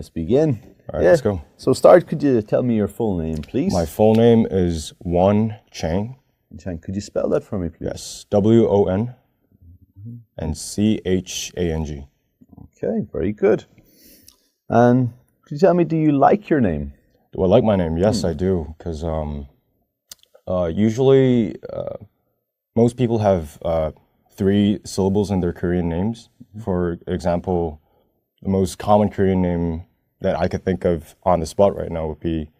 Let's begin. All right, let's go. So could you tell me your full name, please? My full name is Won Chang. Chang, could you spell that for me, please? Yes, W-O-N and C-H-A-N-G. Okay, very good. And could you tell me, do you like your name? Do I like my name? Yes, I do, because usually most people have 3 syllables in their Korean names. For example, the most common Korean name that I could think of on the spot right now would be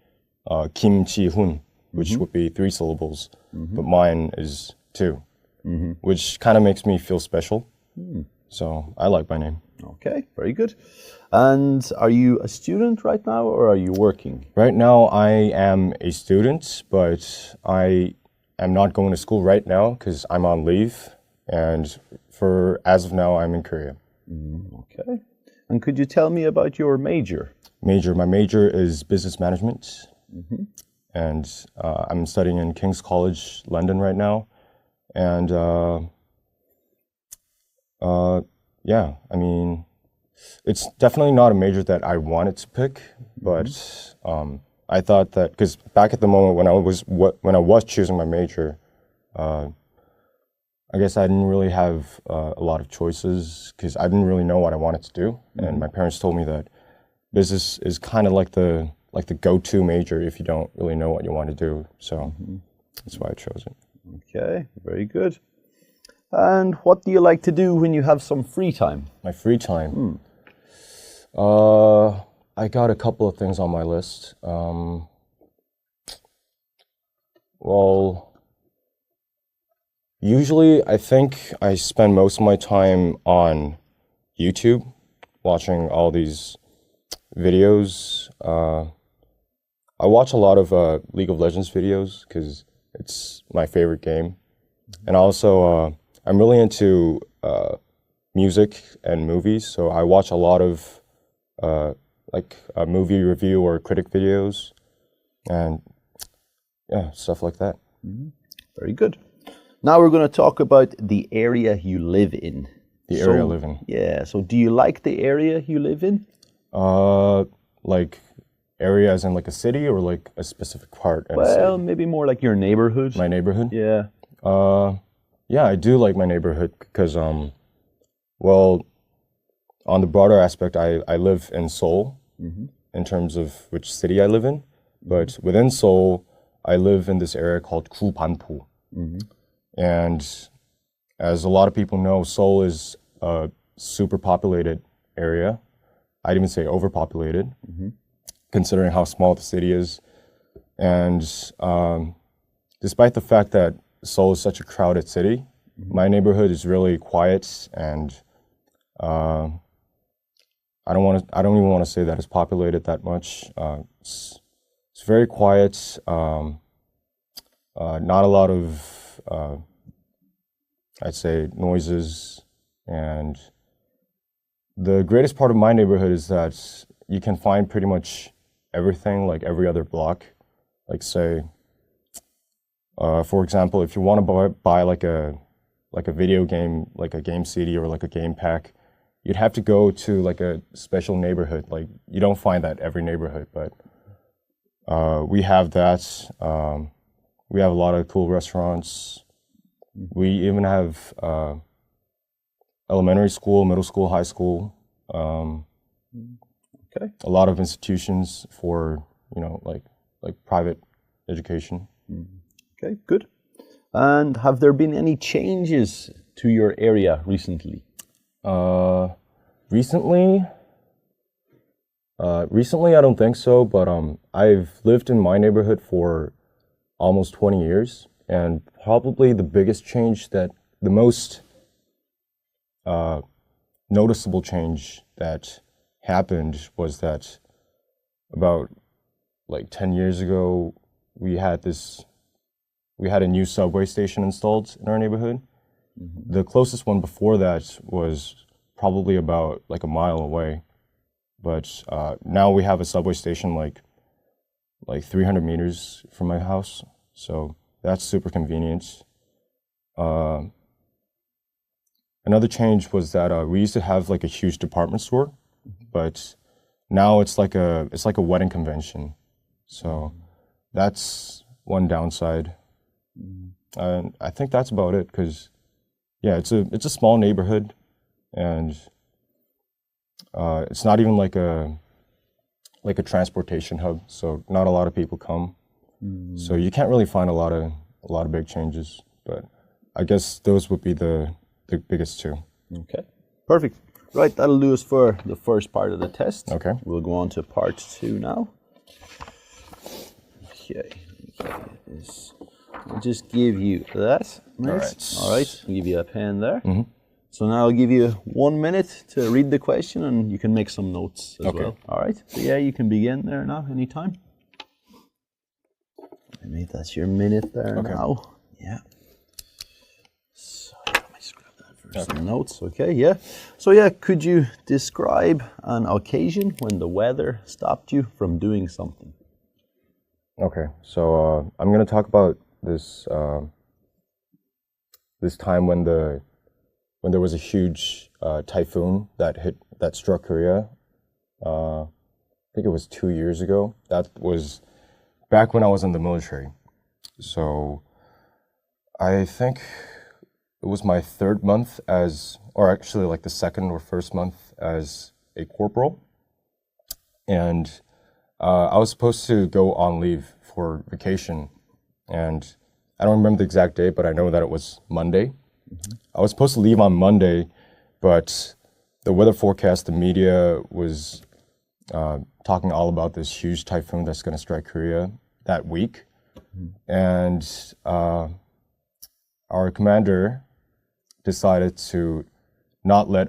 Kim Chi-hun, which would be 3 syllables, but mine is 2, which kind of makes me feel special. So I like my name. Okay, very good. And are you a student right now, or are you working? Right now, I am a student, but I am not going to school right now because I'm on leave. And as of now, I'm in Korea. Okay. And could you tell me about your major? My major is business management. And I'm studying in King's College, London right now. And yeah, I mean, it's definitely not a major that I wanted to pick, but I thought that, because back at the moment when I was choosing my major, I guess I didn't really have a lot of choices because I didn't really know what I wanted to do, and my parents told me that business is kind of like the go-to major if you don't really know what you want to do. So that's why I chose it. Okay, very good. And what do you like to do when you have some free time? My free time? I got a couple of things on my list. Well, usually I think I spend most of my time on YouTube, watching all these videos. I watch a lot of League of Legends videos because it's my favorite game. And also, I'm really into music and movies, so I watch a lot of movie review or critic videos, and yeah, stuff like that. Very good. Now we're going to talk about the area you live in. The area I live in. Yeah, so do you like the area you live in? Like area as in like a city or like a specific part in a city? Well, maybe more like your neighborhood. My neighborhood? Yeah. Yeah, I do like my neighborhood because, well, on the broader aspect, I live in Seoul in terms of which city I live in. But within Seoul, I live in this area called Gubanpo. And as a lot of people know, Seoul is a super populated area. I'd even say overpopulated, considering how small the city is. And despite the fact that Seoul is such a crowded city, my neighborhood is really quiet, and I don't even want to say that it's populated that much. It's very quiet. Not a lot of I'd say noises, and the greatest part of my neighborhood is that you can find pretty much everything like every other block. Like say, for example, if you want to buy like a video game, like a game CD or like a game pack, you'd have to go to like a special neighborhood. Like you don't find that every neighborhood, but we have that. We have a lot of cool restaurants. We even have elementary school, middle school, high school. Okay. A lot of institutions for, like private education. Okay, good. And have there been any changes to your area recently? Recently, I don't think so, but I've lived in my neighborhood for almost 20 years, and probably the biggest change the most noticeable change that happened was that about like 10 years ago, we had a new subway station installed in our neighborhood. The closest one before that was probably about like a mile away. But now we have a subway station like 300 meters from my house. So that's super convenient. Another change was that we used to have like a huge department store, but now it's like a wedding convention. So that's one downside. And I think that's about it, because yeah, it's a small neighborhood, and it's not even like a transportation hub, so not a lot of people come. So you can't really find a lot of big changes, but I guess those would be the biggest two. Okay, perfect. Right, that'll do us for the first part of the test. Okay. We'll go on to part 2 now. Okay, I'll just give you that. Nice. All right, I'll give you a pen there. So now I'll give you 1 minute to read the question, and you can make some notes as well. All right, so yeah, you can begin there now, anytime. Maybe that's your minute there now. Yeah. So let me just grab that for some notes. Okay, yeah. So yeah, could you describe an occasion when the weather stopped you from doing something? Okay, so I'm gonna talk about this this time when there was a huge typhoon that struck Korea. I think it was 2 years ago. That was back when I was in the military. So I think it was my 3rd month or actually like the 2nd or 1st month as a corporal. And I was supposed to go on leave for vacation. And I don't remember the exact date, but I know that it was Monday. I was supposed to leave on Monday, but the weather forecast, the media was talking all about this huge typhoon that's going to strike Korea that week. And our commander decided to ban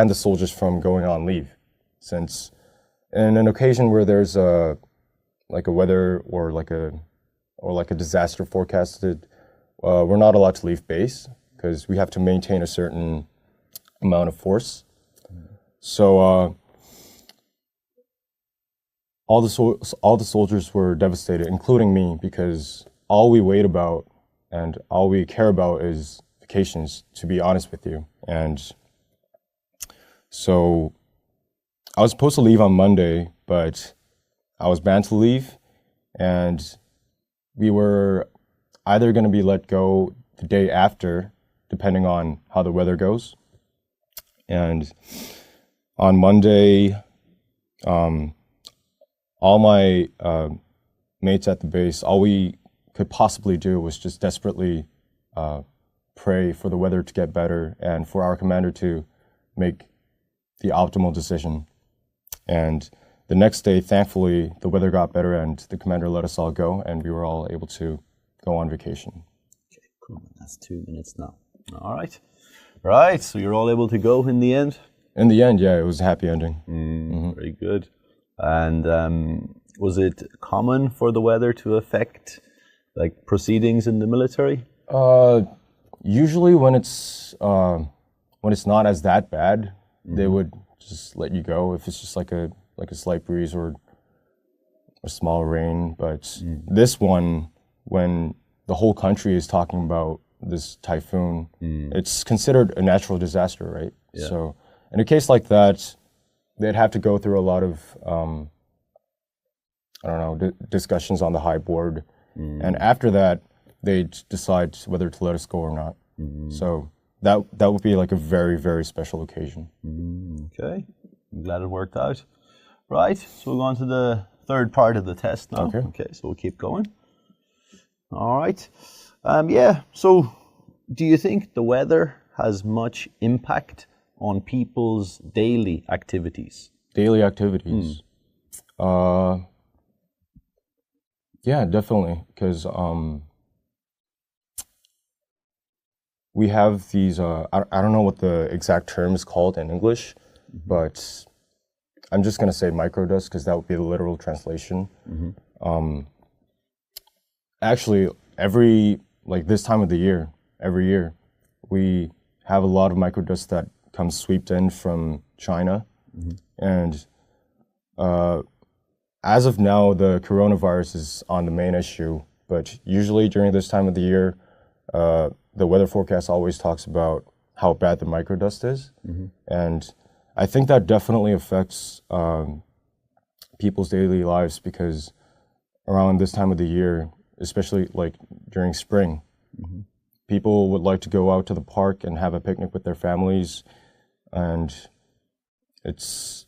the soldiers from going on leave, since in an occasion where there's a weather or like a disaster forecasted, we're not allowed to leave base because we have to maintain a certain amount of force. So all the soldiers were devastated, including me, because all we wait about and all we care about is vacations, to be honest with you. And so I was supposed to leave on Monday, but I was banned to leave, and we were either going to be let go the day after, depending on how the weather goes. And on Monday, all my mates at the base, all we could possibly do was just desperately pray for the weather to get better and for our commander to make the optimal decision. And the next day, thankfully, the weather got better and the commander let us all go, and we were all able to go on vacation. Okay, cool. That's 2 minutes now. All right. Right, so you're all able to go in the end? In the end, yeah, it was a happy ending. Very good. And was it common for the weather to affect like proceedings in the military? Usually when it's not as that bad, they would just let you go if it's just like a slight breeze or a small rain. But this one, when the whole country is talking about this typhoon, it's considered a natural disaster, right? Yeah. So in a case like that, they'd have to go through a lot of discussions on the high board, and after that, they'd decide whether to let us go or not. So that would be like a very, very special occasion. Okay, I'm glad it worked out. Right, so we'll go on to the 3rd part of the test now. Okay, so we'll keep going. All right. Yeah, so do you think the weather has much impact on people's daily activities? Daily activities? Yeah, definitely, because we have these, I don't know what the exact term is called in English, but I'm just going to say microdust because that would be the literal translation. Actually, this time of the year, every year, we have a lot of microdust that comes swept in from China. And as of now, the coronavirus is on the main issue, but usually during this time of the year, the weather forecast always talks about how bad the microdust is. And I think that definitely affects people's daily lives, because around this time of the year, especially like during spring, people would like to go out to the park and have a picnic with their families, and it's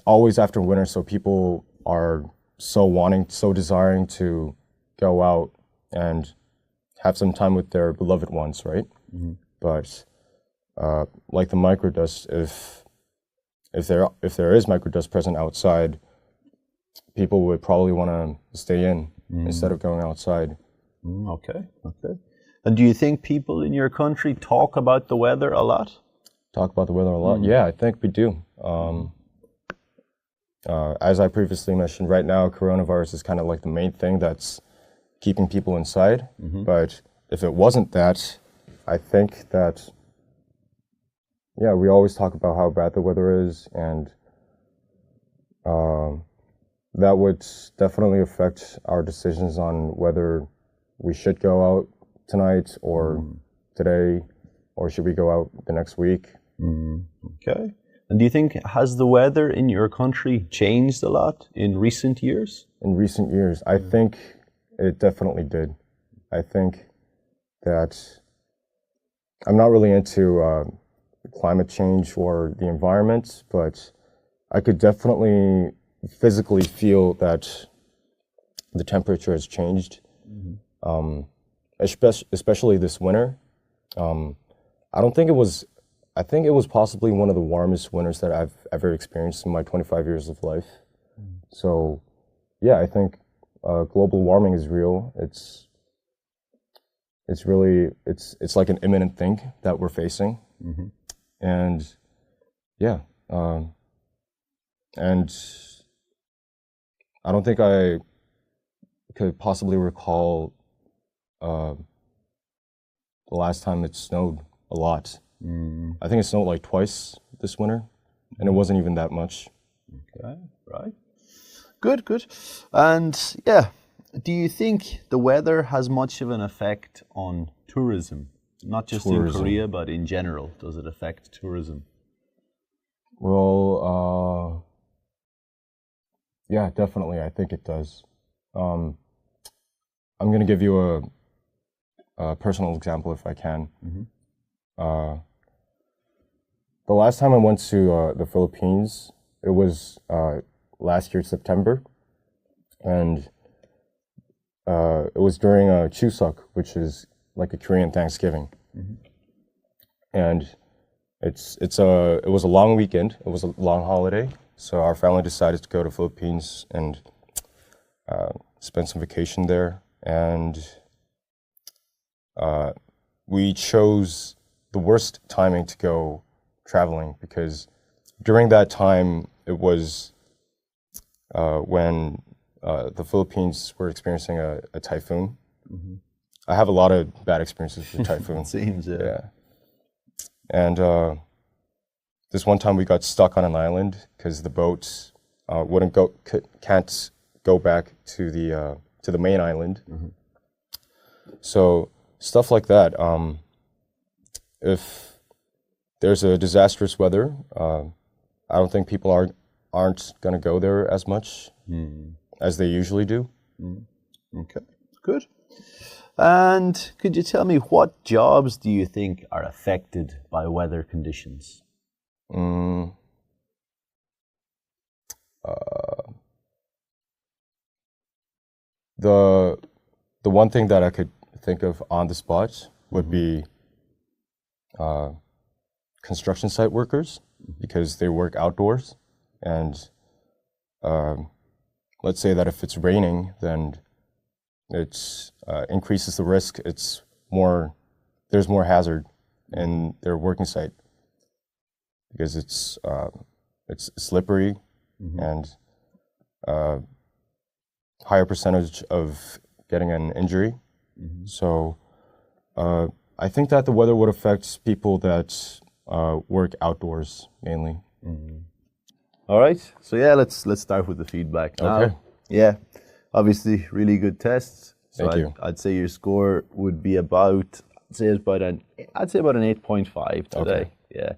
always after winter, so people are so desiring to go out and have some time with their beloved ones, right? But like the microdust, if there is microdust present outside, people would probably want to stay in instead of going outside. Okay. And do you think people in your country talk about the weather a lot? Talk about the weather a lot? Yeah, I think we do. As I previously mentioned, right now, coronavirus is kind of like the main thing that's keeping people inside. But if it wasn't that, I think that, yeah, we always talk about how bad the weather is, and that would definitely affect our decisions on whether we should go out tonight or today, or should we go out the next week. Okay. And do you think, has the weather in your country changed a lot in recent years? In recent years, I think it definitely did. I think that I'm not really into climate change or the environment, but I could definitely physically feel that the temperature has changed, especially this winter. I think it was possibly one of the warmest winters that I've ever experienced in my 25 years of life. So, yeah, I think global warming is real. It's like an imminent thing that we're facing. And yeah, and I don't think I could possibly recall the last time it snowed a lot. I think it snowed like twice this winter, and it wasn't even that much. Okay, right. Good. And yeah, do you think the weather has much of an effect on tourism? Not just in Korea, but in general. Does it affect tourism? Well, yeah, definitely. I think it does. I'm going to give you a personal example if I can. The last time I went to the Philippines, it was last year, September, and it was during Chuseok, which is like a Korean Thanksgiving. And it was a long weekend. It was a long holiday, so our family decided to go to Philippines and spend some vacation there. And we chose the worst timing to go traveling, because during that time it was when the Philippines were experiencing a typhoon. I have a lot of bad experiences with typhoons. Seems, yeah. And this one time we got stuck on an island because the boat can't go back to the main island. So stuff like that. If there's a disastrous weather, I don't think people aren't going to go there as much as they usually do. Okay, good. And could you tell me, what jobs do you think are affected by weather conditions? The one thing that I could think of on the spot would be construction site workers, because they work outdoors, and let's say that if it's raining, then it increases the risk. There's more hazard in their working site, because it's slippery and higher percentage of getting an injury. So I think that the weather would affect people that work outdoors mainly. All right. So yeah, let's start with the feedback now. Okay. Yeah, obviously really good tests. So Thank you. I'd say your score would be about an 8.5 today. Okay. Yeah.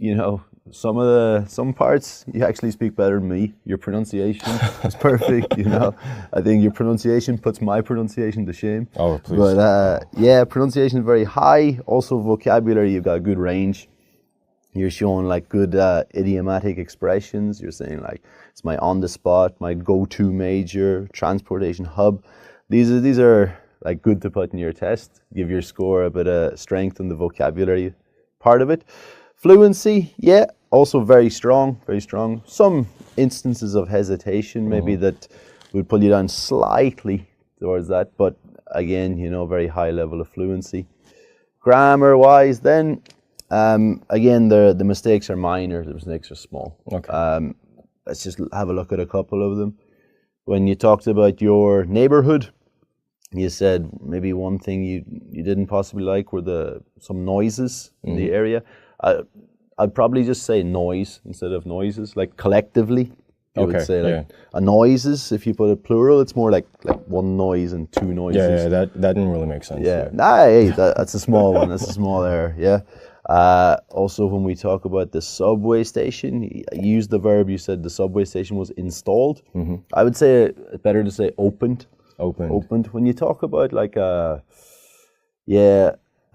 You know, some parts you actually speak better than me. Your pronunciation is perfect. You know, I think your pronunciation puts my pronunciation to shame. Oh, please. But yeah, pronunciation is very high. Also, vocabulary, you've got a good range. You're showing like good idiomatic expressions. You're saying like, it's my on the spot, my go-to major, transportation hub. These are like good to put in your test. Give your score a bit of strength in the vocabulary part of it. Fluency, yeah, also very strong, very strong. Some instances of hesitation, maybe that would pull you down slightly towards that, but again, you know, very high level of fluency. Grammar-wise, then, again, the mistakes are minor, the mistakes are small. Okay. Let's just have a look at a couple of them. When you talked about your neighborhood, you said maybe one thing you didn't possibly like were some noises in the area. I'd probably just say noise instead of noises, like collectively. You would say like a noises. If you put it plural, it's more like one noise and two noises. Yeah, that didn't really make sense. Yeah, nah, hey, that's a small one. That's a small error. Yeah. Also, when we talk about the subway station, you used the verb. You said the subway station was installed. I would say it's better to say opened. Opened. When you talk about like an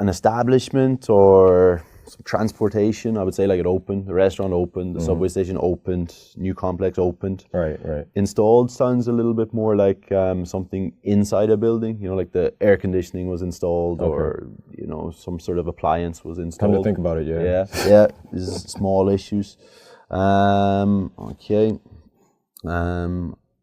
establishment or some transportation, I would say like it opened. The restaurant opened. The subway station opened. New complex opened. Right. Installed sounds a little bit more like something inside a building. You know, like the air conditioning was installed, or you know, some sort of appliance was installed. Come to think about it, yeah. Yeah. These are small issues. Okay.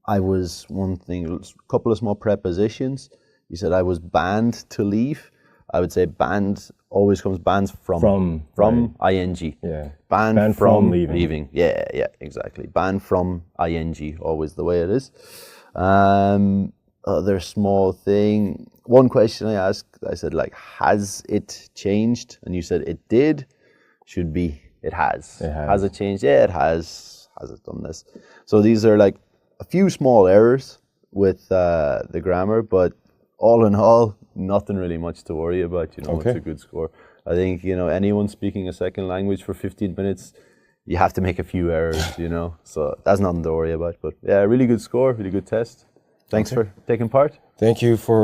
I was one thing. A couple of small prepositions. You said I was banned to leave. I would say banned always comes banned from right. ing. Yeah. Banned from leaving. Yeah, exactly. Banned from ing, always the way it is. Other small thing. One question I asked, I said like, has it changed? And you said it did. Should be it has. Has it changed? Yeah, it has. Has it done this? So these are like a few small errors with the grammar, but all in all, nothing really much to worry about. You know, It's a good score. I think, you know, anyone speaking a second language for 15 minutes, you have to make a few errors, you know. So that's nothing to worry about. But yeah, really good score, really good test. Thanks for taking part. Thank you for